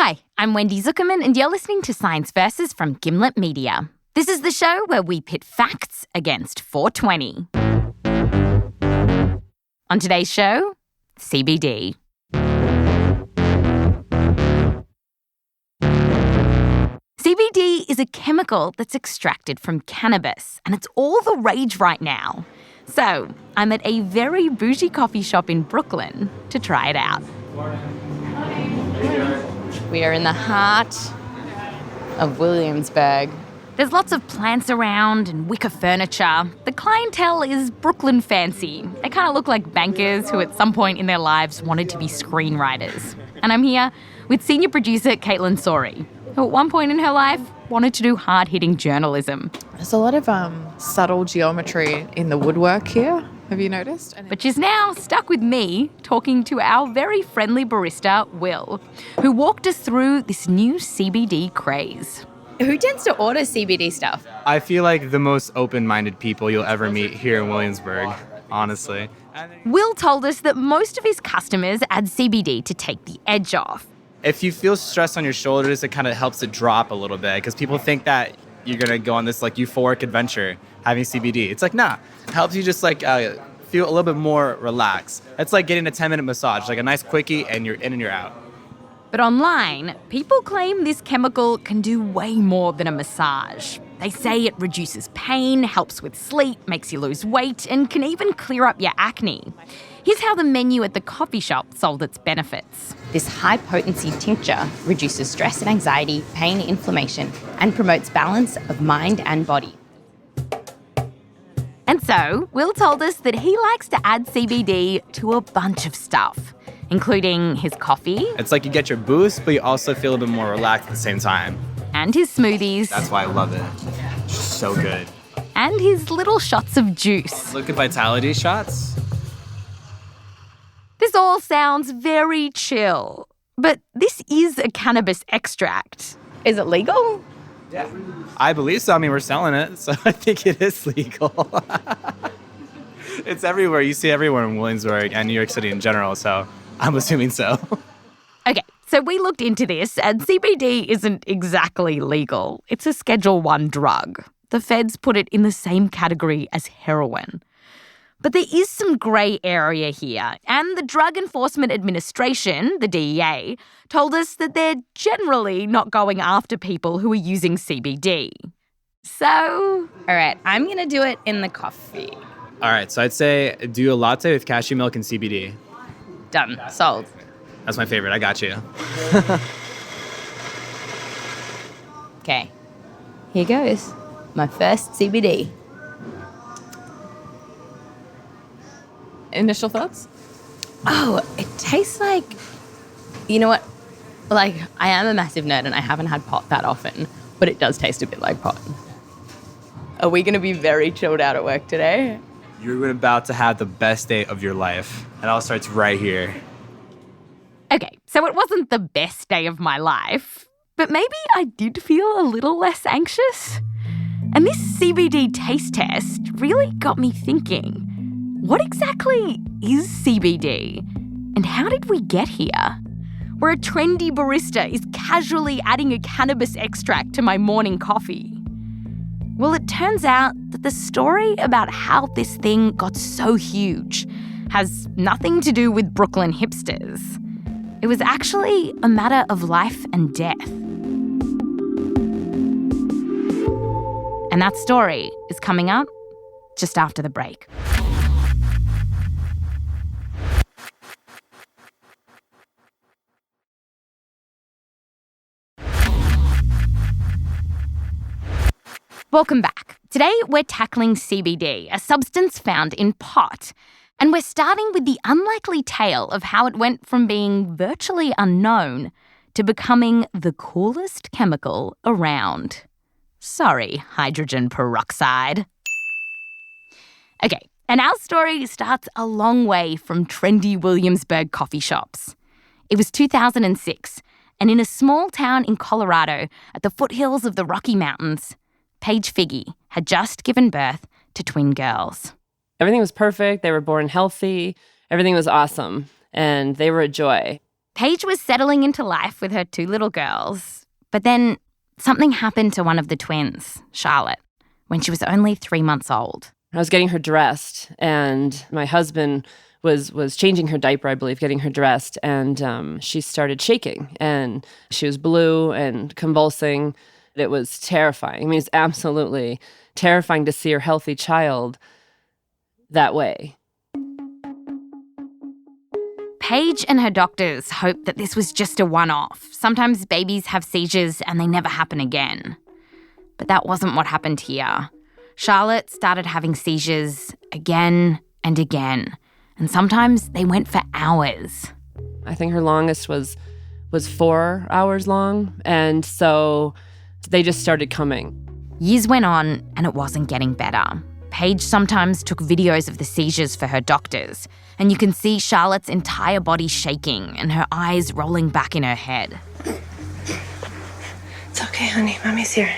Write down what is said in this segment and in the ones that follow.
Hi, I'm Wendy Zuckerman, and you're listening to Science Versus from Gimlet Media. This is the show where we pit facts against 420. On today's show, CBD. CBD is a chemical that's extracted from cannabis, and it's all the rage right now. So, I'm at a very bougie coffee shop in Brooklyn to try it out. We are in the heart of Williamsburg. There's lots of plants around and wicker furniture. The clientele is Brooklyn fancy. They kind of look like bankers who at some point in their lives wanted to be screenwriters. And I'm here with senior producer Caitlin Sori, who at one point in her life wanted to do hard-hitting journalism. There's a lot of subtle geometry in the woodwork here. Have you noticed? But she's now stuck with me talking to our very friendly barista, Will, who walked us through this new CBD craze. Who tends to order CBD stuff? I feel like the most open-minded people you'll ever meet here in Williamsburg, honestly. Will told us that most of his customers add CBD to take the edge off. If you feel stress on your shoulders, it kind of helps it drop a little bit because people think that you're going to go on this euphoric adventure having CBD. It's nah. It helps you just feel a little bit more relaxed. It's like getting a 10-minute massage, like a nice quickie, and you're in and you're out. But online, people claim this chemical can do way more than a massage. They say it reduces pain, helps with sleep, makes you lose weight, and can even clear up your acne. Here's how the menu at the coffee shop sold its benefits. This high-potency tincture reduces stress and anxiety, pain, inflammation, and promotes balance of mind and body. And so, Will told us that he likes to add CBD to a bunch of stuff, including his coffee. It's like you get your boost, but you also feel a bit more relaxed at the same time. And his smoothies. That's why I love it. It's so good. And his little shots of juice. Look at Vitality shots. This all sounds very chill, but this is a cannabis extract. Is it legal? Yeah. I believe so. I mean, we're selling it, so I think it is legal. It's everywhere. You see everywhere in Williamsburg and New York City in general, so I'm assuming so. Okay, so we looked into this, and CBD isn't exactly legal. It's a Schedule I drug. The feds put it in the same category as heroin. But there is some grey area here, and the Drug Enforcement Administration, the DEA, told us that they're generally not going after people who are using CBD. So... All right, I'm going to do it in the coffee. All right, so I'd say do a latte with cashew milk and CBD. Done. Sold. That's my favorite. I got you. Okay, here goes. My first CBD. Initial thoughts? Oh, it tastes like, you know what? I am a massive nerd and I haven't had pot that often, but it does taste a bit like pot. Are we going to be very chilled out at work today? You're about to have the best day of your life. It all starts right here. Okay, so it wasn't the best day of my life, but maybe I did feel a little less anxious. And this CBD taste test really got me thinking. What exactly is CBD? And how did we get here? Where a trendy barista is casually adding a cannabis extract to my morning coffee. Well, it turns out that the story about how this thing got so huge has nothing to do with Brooklyn hipsters. It was actually a matter of life and death. And that story is coming up just after the break. Welcome back. Today we're tackling CBD, a substance found in pot. And we're starting with the unlikely tale of how it went from being virtually unknown to becoming the coolest chemical around. Sorry, hydrogen peroxide. Okay, and our story starts a long way from trendy Williamsburg coffee shops. It was 2006, and in a small town in Colorado at the foothills of the Rocky Mountains, Paige Figi had just given birth to twin girls. Everything was perfect. They were born healthy. Everything was awesome. And they were a joy. Paige was settling into life with her 2 little girls, but then something happened to one of the twins, Charlotte, when she was only 3 months old. I was getting her dressed, and my husband was changing her diaper, I believe, getting her dressed, and she started shaking, and she was blue and convulsing. It was terrifying. I mean, it's absolutely terrifying to see her healthy child that way. Paige and her doctors hoped that this was just a one-off. Sometimes babies have seizures and they never happen again. But that wasn't what happened here. Charlotte started having seizures again and again. And sometimes they went for hours. I think her longest was 4 hours long. And so they just started coming. Years went on and it wasn't getting better. Paige sometimes took videos of the seizures for her doctors, and you can see Charlotte's entire body shaking and her eyes rolling back in her head. It's okay, honey. Mommy's here.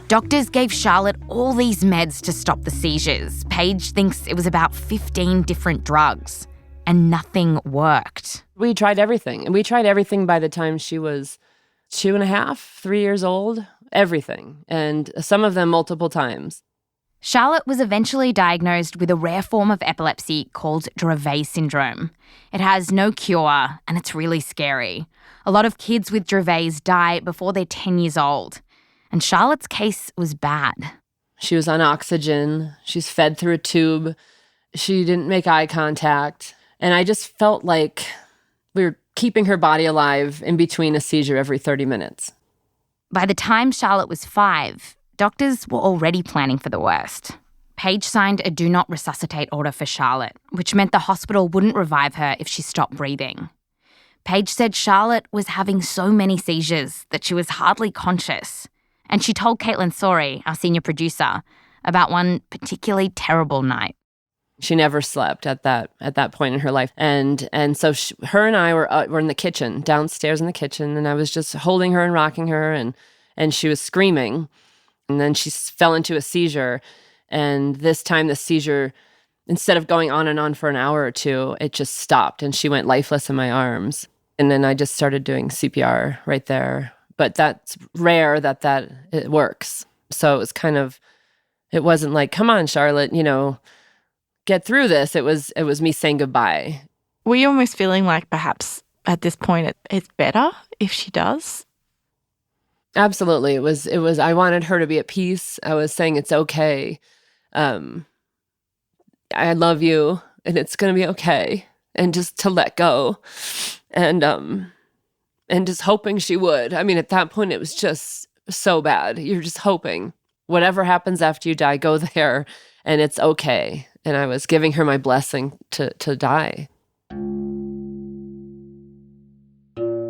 Doctors gave Charlotte all these meds to stop the seizures. Paige thinks it was about 15 different drugs, and nothing worked. We tried everything, and we tried everything by the time she was 2.5, 3 years old. Everything, and some of them multiple times. Charlotte was eventually diagnosed with a rare form of epilepsy called Dravet syndrome. It has no cure, and it's really scary. A lot of kids with Dravet's die before they're 10 years old, and Charlotte's case was bad. She was on oxygen. She's fed through a tube. She didn't make eye contact, and I just felt like we were keeping her body alive in between a seizure every 30 minutes. By the time Charlotte was 5, doctors were already planning for the worst. Paige signed a do not resuscitate order for Charlotte, which meant the hospital wouldn't revive her if she stopped breathing. Paige said Charlotte was having so many seizures that she was hardly conscious. And she told Caitlin Sorey, our senior producer, about one particularly terrible night. She never slept at that point in her life. And so her and I were in the kitchen, downstairs in the kitchen, and I was just holding her and rocking her, and she was screaming. And then she fell into a seizure. And this time the seizure, instead of going on and on for an hour or two, it just stopped, and she went lifeless in my arms. And then I just started doing CPR right there. But that's rare that it works. So it was it wasn't like, come on, Charlotte, get through this. It was me saying goodbye. Were you almost feeling like perhaps at this point it's better if she does? Absolutely. It was I wanted her to be at peace. I was saying it's okay. I love you and it's going to be okay. And just to let go. And just hoping she would. I mean, at that point it was just so bad. You're just hoping whatever happens after you die, go there and it's okay. And I was giving her my blessing to die.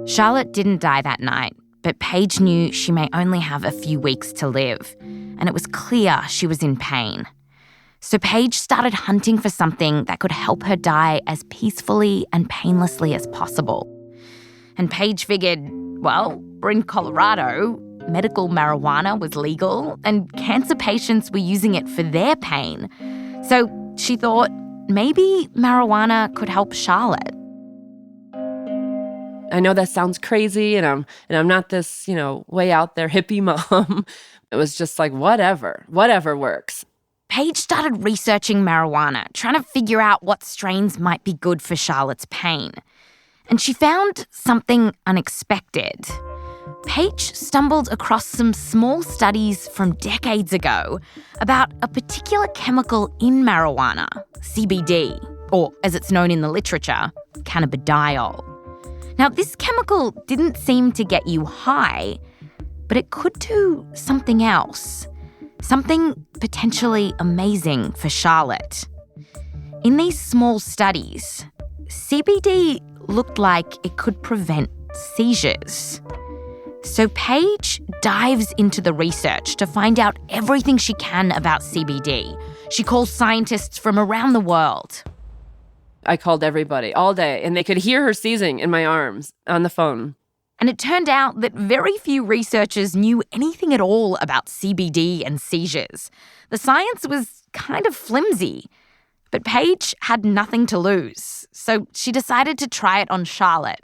Charlotte didn't die that night, but Paige knew she may only have a few weeks to live, and it was clear she was in pain. So Paige started hunting for something that could help her die as peacefully and painlessly as possible. And Paige figured, well, we're in Colorado, medical marijuana was legal, and cancer patients were using it for their pain. So she thought maybe marijuana could help Charlotte. I know that sounds crazy, and I'm not this, way out there hippie mom. It was just like, whatever works. Paige started researching marijuana, trying to figure out what strains might be good for Charlotte's pain. And she found something unexpected. Paige stumbled across some small studies from decades ago about a particular chemical in marijuana, CBD, or as it's known in the literature, cannabidiol. Now, this chemical didn't seem to get you high, but it could do something else, something potentially amazing for Charlotte. In these small studies, CBD looked like it could prevent seizures. So Paige dives into the research to find out everything she can about CBD. She calls scientists from around the world. I called everybody all day, and they could hear her seizing in my arms on the phone. And it turned out that very few researchers knew anything at all about CBD and seizures. The science was kind of flimsy. But Paige had nothing to lose, so she decided to try it on Charlotte.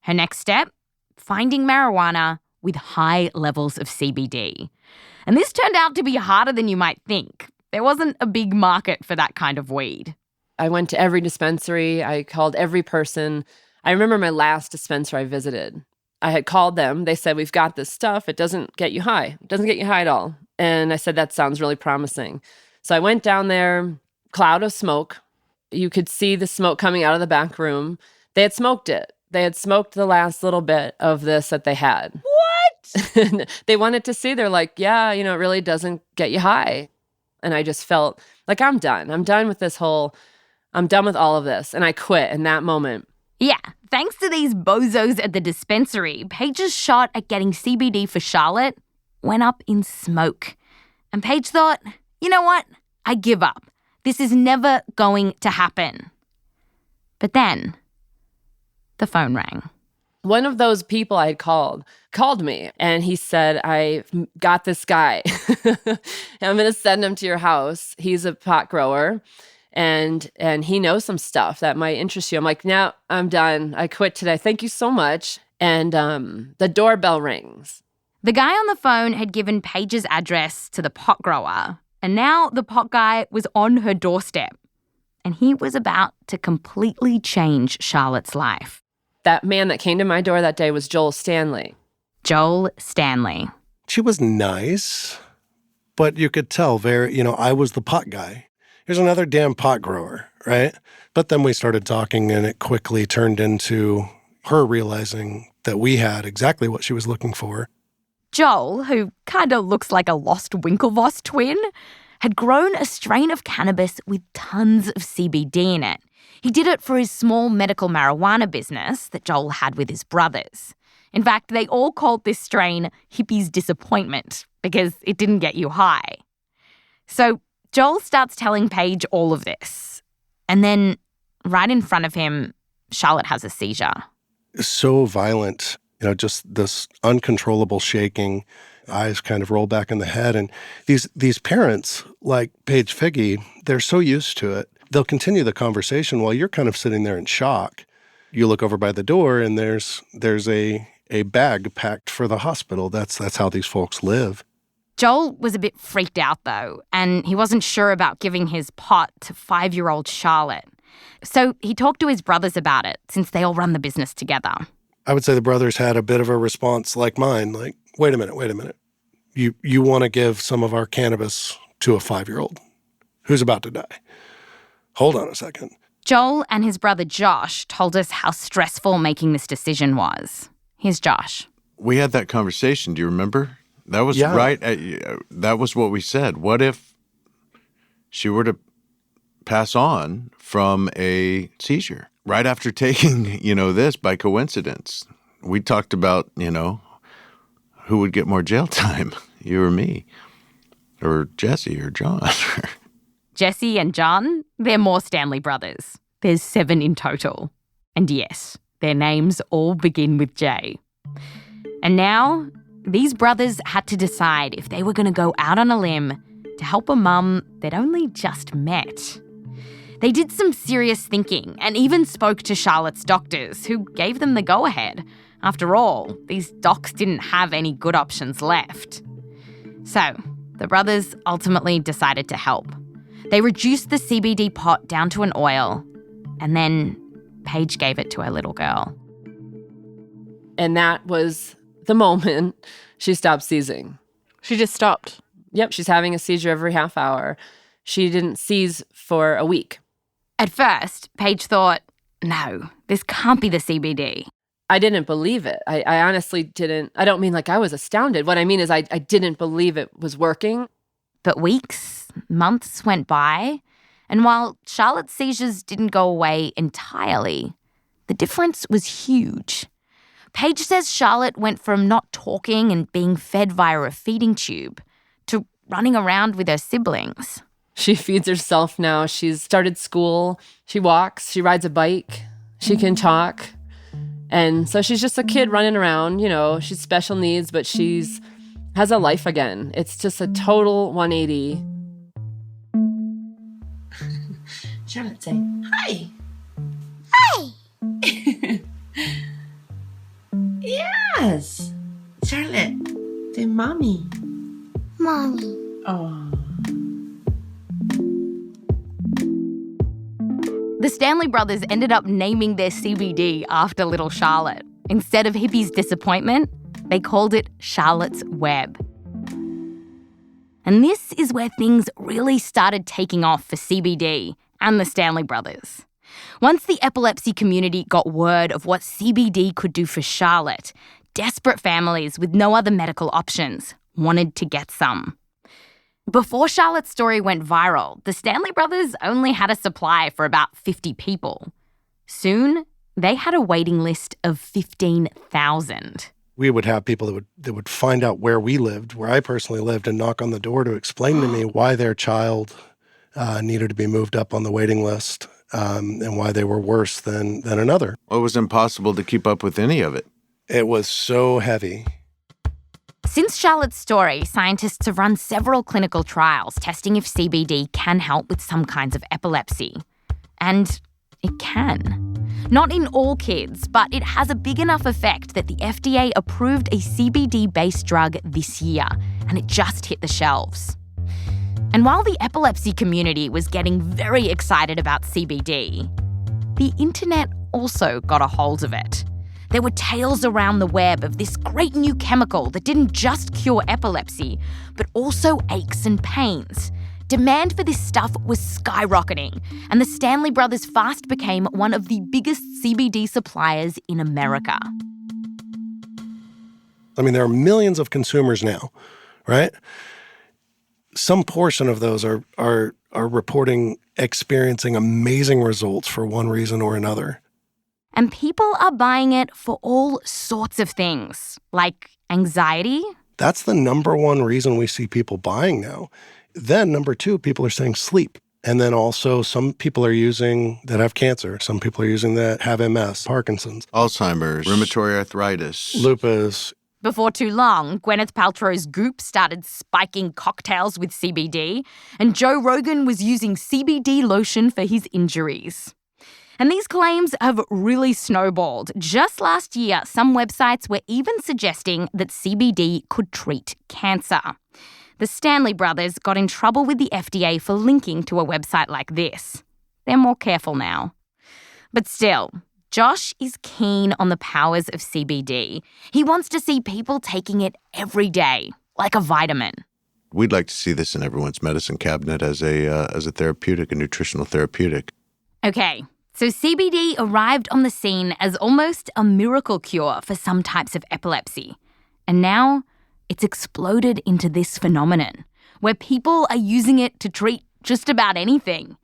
Her next step? Finding marijuana with high levels of CBD. And this turned out to be harder than you might think. There wasn't a big market for that kind of weed. I went to every dispensary. I called every person. I remember my last dispensary I visited. I had called them. They said, we've got this stuff. It doesn't get you high. It doesn't get you high at all. And I said, that sounds really promising. So I went down there, cloud of smoke. You could see the smoke coming out of the back room. They had smoked it. They had smoked the last little bit of this that they had. What? They wanted to see. They're like, yeah, it really doesn't get you high. And I just felt like I'm done. I'm done with all of this. And I quit in that moment. Yeah, thanks to these bozos at the dispensary, Paige's shot at getting CBD for Charlotte went up in smoke. And Paige thought, you know what? I give up. This is never going to happen. But then the phone rang. One of those people I had called me, and he said, I've got this guy. I'm going to send him to your house. He's a pot grower, and he knows some stuff that might interest you. I'm like, no, I'm done. I quit today. Thank you so much. And the doorbell rings. The guy on the phone had given Paige's address to the pot grower, and now the pot guy was on her doorstep. And he was about to completely change Charlotte's life. That man that came to my door that day was Joel Stanley. Joel Stanley. She was nice, but you could tell I was the pot guy. Here's another damn pot grower, right? But then we started talking, and it quickly turned into her realizing that we had exactly what she was looking for. Joel, who kind of looks like a lost Winklevoss twin, had grown a strain of cannabis with tons of CBD in it. He did it for his small medical marijuana business that Joel had with his brothers. In fact, they all called this strain Hippie's Disappointment because it didn't get you high. So Joel starts telling Paige all of this. And then right in front of him, Charlotte has a seizure. So violent, just this uncontrollable shaking, eyes kind of roll back in the head. And these parents, like Paige Figi, they're so used to it. They'll continue the conversation while you're kind of sitting there in shock. You look over by the door, and there's a bag packed for the hospital. That's how these folks live. Joel was a bit freaked out, though, and he wasn't sure about giving his pot to 5-year-old Charlotte. So he talked to his brothers about it, since they all run the business together. I would say the brothers had a bit of a response like mine, like, wait a minute. You want to give some of our cannabis to a 5-year-old who's about to die. Hold on a second. Joel and his brother Josh told us how stressful making this decision was. Here's Josh. We had that conversation. Do you remember? That was right. That was what we said. What if she were to pass on from a seizure right after taking, this by coincidence? We talked about, who would get more jail time, you or me, or Jesse or John. Jesse and John, they're more Stanley brothers. There's 7 in total. And yes, their names all begin with J. And now, these brothers had to decide if they were going to go out on a limb to help a mum they'd only just met. They did some serious thinking and even spoke to Charlotte's doctors, who gave them the go-ahead. After all, these docs didn't have any good options left. So, the brothers ultimately decided to help. They reduced the CBD pot down to an oil, and then Paige gave it to her little girl. And that was the moment she stopped seizing. She just stopped. Yep, she's having a seizure every half hour. She didn't seize for a week. At first, Paige thought, no, this can't be the CBD. I didn't believe it. I honestly didn't. I don't mean like I was astounded. What I mean is I didn't believe it was working. But weeks, months went by, and while Charlotte's seizures didn't go away entirely, the difference was huge. Paige says Charlotte went from not talking and being fed via a feeding tube to running around with her siblings. She feeds herself now. She's started school. She walks. She rides a bike. She can talk. And so she's just a kid running around. She's special needs, but she's has a life again. It's just a total 180. Charlotte, say hi. Hi. Yes. Charlotte, say mommy. Mommy. Oh. The Stanley brothers ended up naming their CBD after little Charlotte. Instead of Hippie's disappointment, they called it Charlotte's Web. And this is where things really started taking off for CBD and the Stanley brothers. Once the epilepsy community got word of what CBD could do for Charlotte, desperate families with no other medical options wanted to get some. Before Charlotte's story went viral, the Stanley brothers only had a supply for about 50 people. Soon, they had a waiting list of 15,000. We would have people that would find out where we lived, where I personally lived, and knock on the door to explain to me why their child needed to be moved up on the waiting list and why they were worse than another. Well, it was impossible to keep up with any of it. It was so heavy. Since Charlotte's story, scientists have run several clinical trials testing if CBD can help with some kinds of epilepsy. And it can. Not in all kids, but it has a big enough effect that the FDA approved a CBD-based drug this year, and it just hit the shelves. And while the epilepsy community was getting very excited about CBD, the internet also got a hold of it. There were tales around the web of this great new chemical that didn't just cure epilepsy, but also aches and pains. Demand for this stuff was skyrocketing, and the Stanley brothers fast became one of the biggest CBD suppliers in America. I mean, there are millions of consumers now, right? Some portion of those are reporting experiencing amazing results for one reason or another. And people are buying it for all sorts of things, like anxiety. That's the number one reason we see people buying now. Then number two, people are saying sleep. And then also some people are using that have cancer. Some people are using that have MS, Parkinson's, Alzheimer's, rheumatoid arthritis, lupus. Before too long, Gwyneth Paltrow's Goop started spiking cocktails with CBD, and Joe Rogan was using CBD lotion for his injuries. And these claims have really snowballed. Just last year, some websites were even suggesting that CBD could treat cancer. The Stanley brothers got in trouble with the FDA for linking to a website like this. They're more careful now. But still, Josh is keen on the powers of CBD. He wants to see people taking it every day, like a vitamin. We'd like to see this in everyone's medicine cabinet as a therapeutic, a nutritional therapeutic. Okay, so CBD arrived on the scene as almost a miracle cure for some types of epilepsy. And now it's exploded into this phenomenon where people are using it to treat just about anything.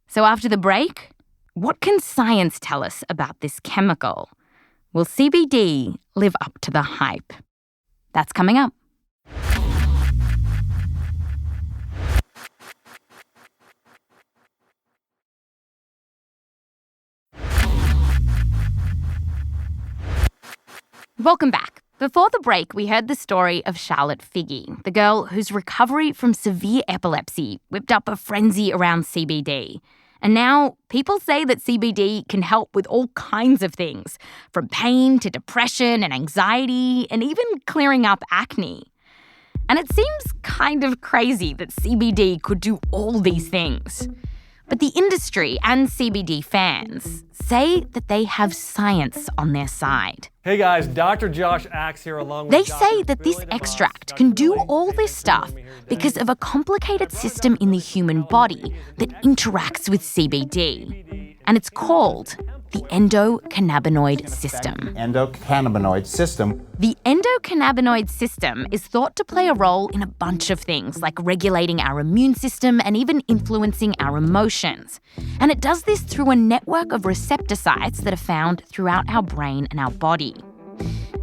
So after the break, what can science tell us about this chemical? Will CBD live up to the hype? That's coming up. Welcome back. Before the break, we heard the story of Charlotte Figi, the girl whose recovery from severe epilepsy whipped up a frenzy around CBD. And now people say that CBD can help with all kinds of things, from pain to depression and anxiety, and even clearing up acne. And it seems kind of crazy that CBD could do all these things. But the industry and CBD fans say that they have science on their side. Hey guys, Dr. Josh Axe here along with They say that this extract can do all this stuff because of a complicated system in the human body that interacts with CBD. And it's called the endocannabinoid system. Endocannabinoid system. The endocannabinoid system is thought to play a role in a bunch of things, like regulating our immune system and even influencing our emotions. And it does this through a network of receptor sites that are found throughout our brain and our body.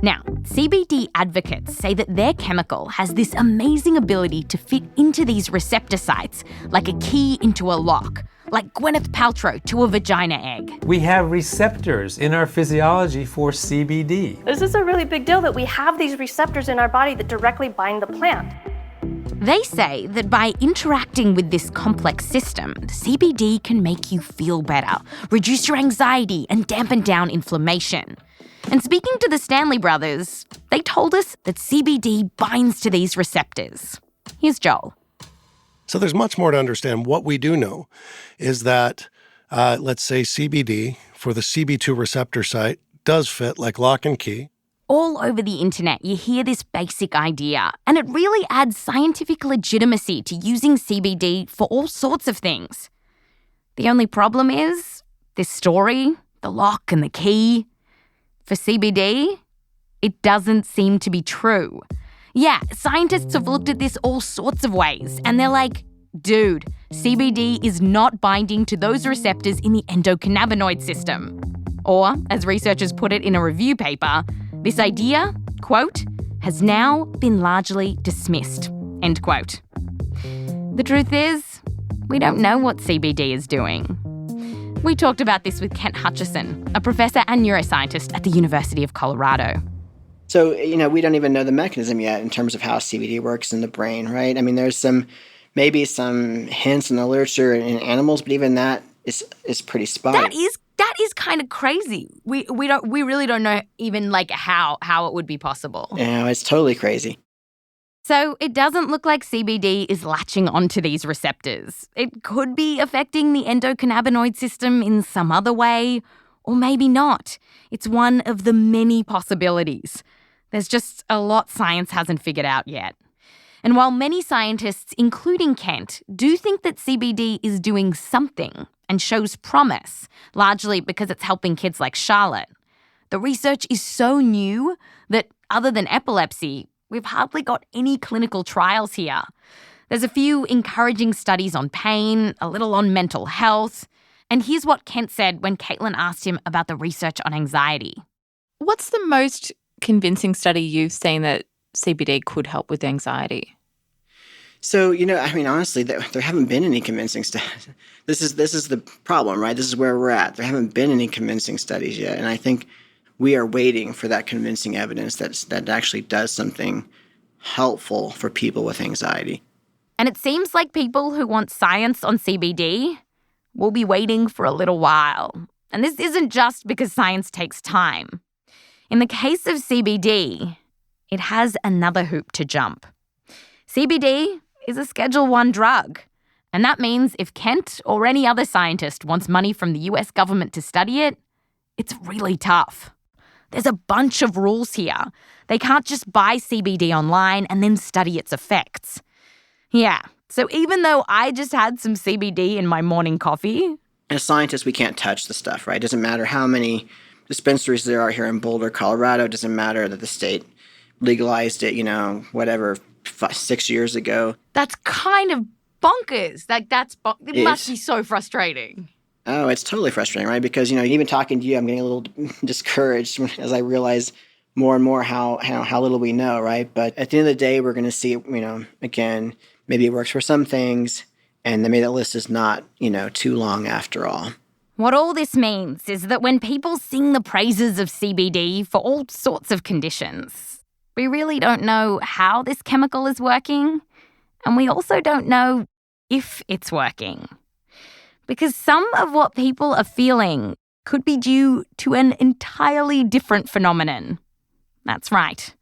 Now, CBD advocates say that their chemical has this amazing ability to fit into these receptor sites like a key into a lock, like Gwyneth Paltrow to a vagina egg. We have receptors in our physiology for CBD. This is a really big deal that we have these receptors in our body that directly bind the plant. They say that by interacting with this complex system, CBD can make you feel better, reduce your anxiety, and dampen down inflammation. And speaking to the Stanley brothers, they told us that CBD binds to these receptors. Here's Joel. So there's much more to understand. What we do know is that, let's say CBD for the CB2 receptor site does fit like lock and key. All over the internet, you hear this basic idea, and it really adds scientific legitimacy to using CBD for all sorts of things. The only problem is this story, the lock and the key. For CBD, it doesn't seem to be true. Yeah, scientists have looked at this all sorts of ways, and they're like, dude, CBD is not binding to those receptors in the endocannabinoid system. Or, as researchers put it in a review paper, this idea, quote, has now been largely dismissed, end quote. The truth is, we don't know what CBD is doing. We talked about this with Kent Hutchison, a professor and neuroscientist at the University of Colorado. So, we don't even know the mechanism yet in terms of how CBD works in the brain, right? I mean, there's maybe some hints in the literature in animals, but even that is pretty spotty. That is kind of crazy. We really don't know even like how it would be possible. Yeah, it's totally crazy. So it doesn't look like CBD is latching onto these receptors. It could be affecting the endocannabinoid system in some other way, or maybe not. It's one of the many possibilities. There's just a lot science hasn't figured out yet. And while many scientists, including Kent, do think that CBD is doing something and shows promise, largely because it's helping kids like Charlotte, the research is so new that other than epilepsy, we've hardly got any clinical trials here. There's a few encouraging studies on pain, a little on mental health. And here's what Kent said when Caitlin asked him about the research on anxiety. What's the most convincing study you've seen that CBD could help with anxiety? So, honestly, there haven't been any convincing studies. This is the problem, right? This is where we're at. There haven't been any convincing studies yet. And I think we are waiting for that convincing evidence that actually does something helpful for people with anxiety. And it seems like people who want science on CBD will be waiting for a little while. And this isn't just because science takes time. In the case of CBD, it has another hoop to jump. CBD is a Schedule I drug. And that means if Kent or any other scientist wants money from the US government to study it, it's really tough. There's a bunch of rules here. They can't just buy CBD online and then study its effects. Yeah, so even though I just had some CBD in my morning coffee... As scientists, we can't touch the stuff, right? It doesn't matter how many dispensaries there are here in Boulder, Colorado. It doesn't matter that the state legalized it, 6 years ago. That's kind of bonkers. It must be so frustrating. Oh, it's totally frustrating, right? Because, even talking to you, I'm getting a little discouraged as I realize more and more how little we know, right? But at the end of the day, we're going to see, again, maybe it works for some things, and maybe that list is not, too long after all. What all this means is that when people sing the praises of CBD for all sorts of conditions, we really don't know how this chemical is working, and we also don't know if it's working. Because some of what people are feeling could be due to an entirely different phenomenon. That's right.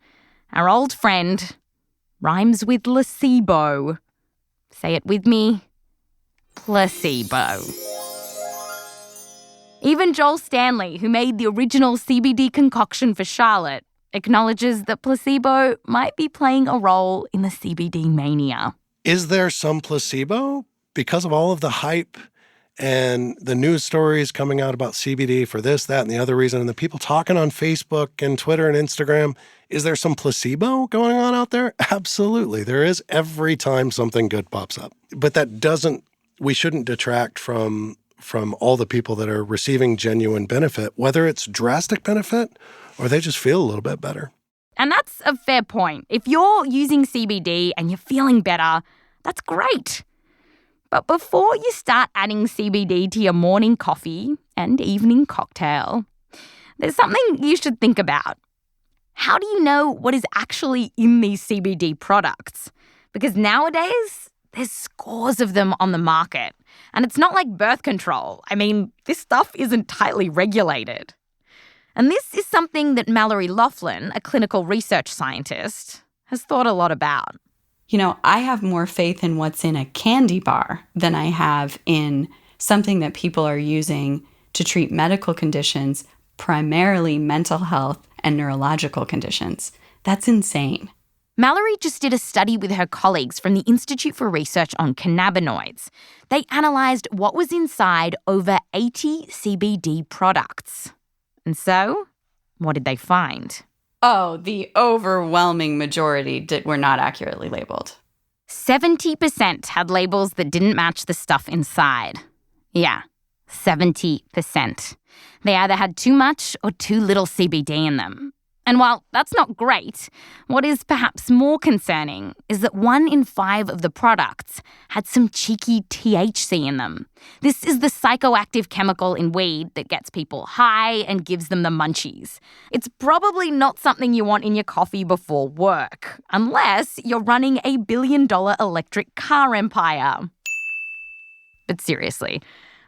Our old friend rhymes with placebo. Say it with me. Placebo. Even Joel Stanley, who made the original CBD concoction for Charlotte, acknowledges that placebo might be playing a role in the CBD mania. Is there some placebo? Because of all of the hype and the news stories coming out about CBD for this, that, and the other reason, and the people talking on Facebook and Twitter and Instagram, is there some placebo going on out there? Absolutely. There is every time something good pops up. But we shouldn't detract from all the people that are receiving genuine benefit, whether it's drastic benefit or they just feel a little bit better. And that's a fair point. If you're using CBD and you're feeling better, that's great. But before you start adding CBD to your morning coffee and evening cocktail, there's something you should think about. How do you know what is actually in these CBD products? Because nowadays, there's scores of them on the market. And it's not like birth control. I mean, this stuff isn't tightly regulated. And this is something that Mallory Loflin, a clinical research scientist, has thought a lot about. You know, I have more faith in what's in a candy bar than I have in something that people are using to treat medical conditions, primarily mental health and neurological conditions. That's insane. Mallory just did a study with her colleagues from the Institute for Research on Cannabinoids. They analysed what was inside over 80 CBD products. And so, what did they find? Oh, the overwhelming majority were not accurately labeled. 70% had labels that didn't match the stuff inside. Yeah, 70%. They either had too much or too little CBD in them. And while that's not great, what is perhaps more concerning is that 1 in 5 of the products had some cheeky THC in them. This is the psychoactive chemical in weed that gets people high and gives them the munchies. It's probably not something you want in your coffee before work, unless you're running a billion-dollar electric car empire. But seriously,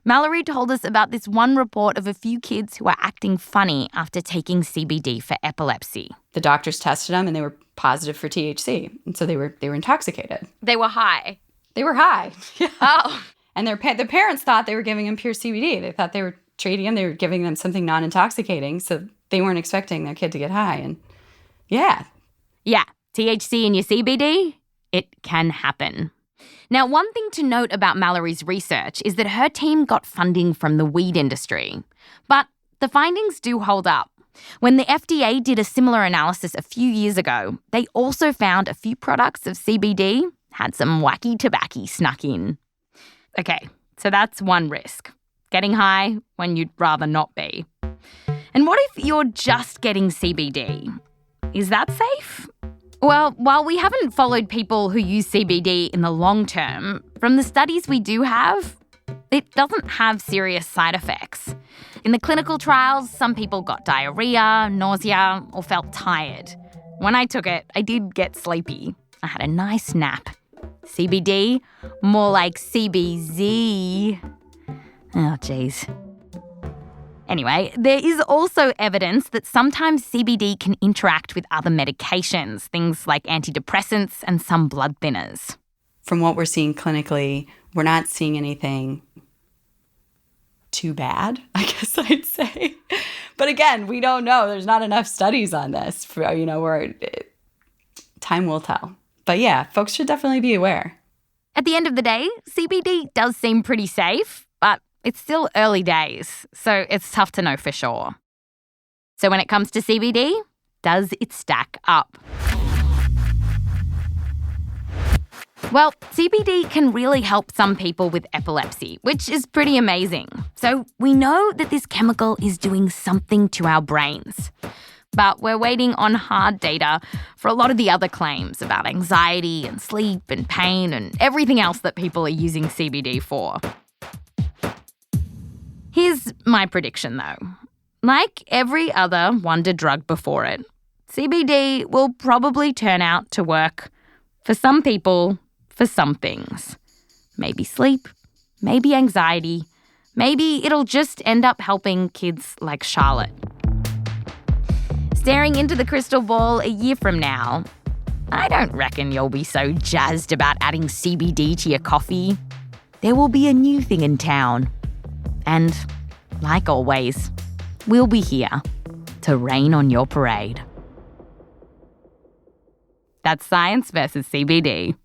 Mallory told us about this one report of a few kids who are acting funny after taking CBD for epilepsy. The doctors tested them and they were positive for THC. And so they were intoxicated. They were high. They were high. Yeah. Oh. And the parents thought they were giving them pure CBD. They thought they were treating them. They were giving them something non-intoxicating. So they weren't expecting their kid to get high. And yeah. Yeah. THC in your CBD? It can happen. Now, one thing to note about Mallory's research is that her team got funding from the weed industry. But the findings do hold up. When the FDA did a similar analysis a few years ago, they also found a few products of CBD had some wacky tobacco snuck in. Okay, so that's one risk. Getting high when you'd rather not be. And what if you're just getting CBD? Is that safe? Well, while we haven't followed people who use CBD in the long term, from the studies we do have, it doesn't have serious side effects. In the clinical trials, some people got diarrhea, nausea, or felt tired. When I took it, I did get sleepy. I had a nice nap. CBD? More like CBZ. Oh, geez. Anyway, there is also evidence that sometimes CBD can interact with other medications, things like antidepressants and some blood thinners. From what we're seeing clinically, we're not seeing anything too bad, I guess I'd say. But again, we don't know. There's not enough studies on this. Time will tell. But yeah, folks should definitely be aware. At the end of the day, CBD does seem pretty safe, but it's still early days, so it's tough to know for sure. So when it comes to CBD, does it stack up? Well, CBD can really help some people with epilepsy, which is pretty amazing. So we know that this chemical is doing something to our brains. But we're waiting on hard data for a lot of the other claims about anxiety and sleep and pain and everything else that people are using CBD for. Here's my prediction, though. Like every other wonder drug before it, CBD will probably turn out to work for some people, for some things. Maybe sleep, maybe anxiety, maybe it'll just end up helping kids like Charlotte. Staring into the crystal ball a year from now, I don't reckon you'll be so jazzed about adding CBD to your coffee. There will be a new thing in town. And, like always, we'll be here to rain on your parade. That's Science versus CBD.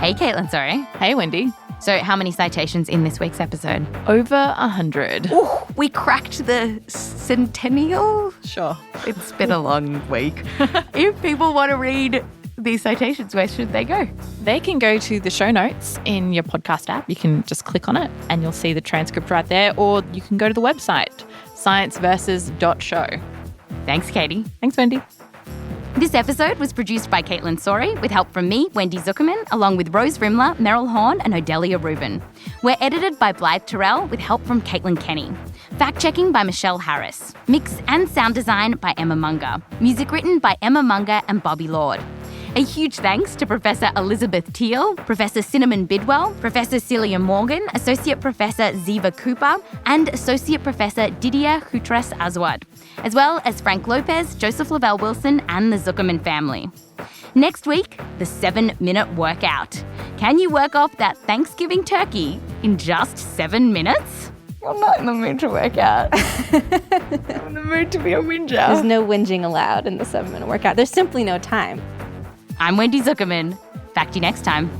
Hey, Caitlin, sorry. Hey, Wendy. So how many citations in this week's episode? Over 100. Ooh, we cracked the centennial? Sure. It's been a long week. If people want to read these citations, where should they go? They can go to the show notes in your podcast app. You can just click on it and you'll see the transcript right there, or you can go to the website, scienceversus.show. Thanks, Katie. Thanks, Wendy. This episode was produced by Caitlin Sori with help from me, Wendy Zuckerman, along with Rose Rimler, Meryl Horn and Odelia Rubin. We're edited by Blythe Terrell with help from Caitlin Kenny. Fact-checking by Michelle Harris. Mix and sound design by Emma Munger. Music written by Emma Munger and Bobby Lord. A huge thanks to Professor Elizabeth Teal, Professor Cinnamon Bidwell, Professor Celia Morgan, Associate Professor Ziva Cooper, and Associate Professor Didier Hutras Aswad, as well as Frank Lopez, Joseph Lavelle Wilson, and the Zuckerman family. Next week, the 7-minute workout. Can you work off that Thanksgiving turkey in just 7 minutes? I'm not in the mood to work out. I'm in the mood to be a whinger. There's no whinging allowed in the 7-minute workout. There's simply no time. I'm Wendy Zuckerman. Back to you next time.